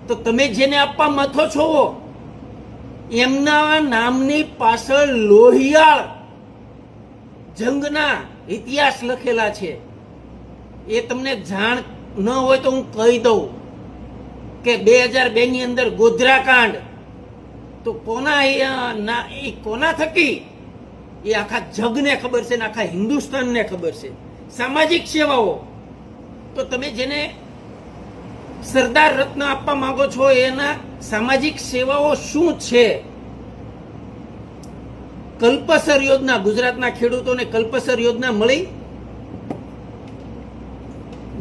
તો તમે જેને આપવા મથો છો એમના નામની પાછળ લોહિયાળ જંગના ઇતિહાસ લખેલા છે. એ તમને જાણ ન હોય તો હું કહી દઉં કે 2002 ની અંદર ગોધરાકાંડ તો કોના થકી એ આખા જગને ખબર છે ને આખા હિન્દુસ્તાનને ખબર છે. સામાજિક સેવાઓ તો તમે જેને સરદાર રત્ન આપવા માંગો છો એના સામાજિક સેવાઓ શું છે? કલ્પસર યોજના, ગુજરાતના ખેડૂતોને કલ્પસર યોજના મળી?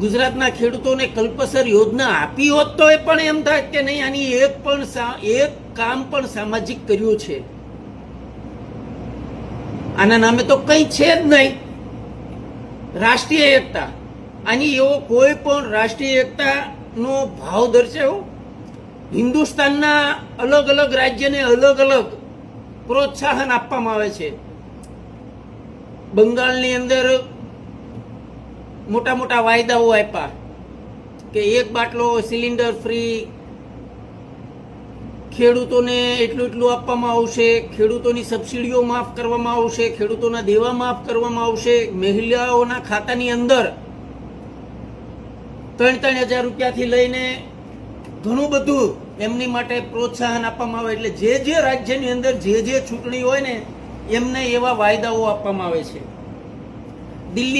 ગુજરાતના ખેડૂતોને કલ્પસર યોજના આપી હોત તો એ પણ એમ થાય કે નહીં, આની એક કામ પણ સામાજિક કર્યું છે. આના નામે તો કઈ છે જ નહીં. રાષ્ટ્રીય એકતા, આની એવો કોઈ પણ રાષ્ટ્રીય એકતા નો ભાવ દર્શાવ્યો? હિન્દુસ્તાનના અલગ અલગ રાજ્યને અલગ અલગ પ્રોત્સાહન આપવામાં આવે છે. બંગાળની અંદર મોટા મોટા વાયદાઓ આપ્યા કે 1 બાટલો સિલિન્ડર ફ્રી, ખેડૂતોને એટલું આપવામાં આવશે, ખેડૂતોની સબસિડીઓ માફ કરવામાં આવશે, ખેડૂતોના દેવા માફ કરવામાં આવશે, મહિલાઓના ખાતાની અંદર 3,000 રૂપિયાથી લઈને ઘણું બધું એમની માટે પ્રોત્સાહન આપવામાં આવે. એટલે જે રાજ્યની અંદર જે ચૂંટણી હોય ને એમને એવા વાયદાઓ આપવામાં આવે છે. દિલ્હી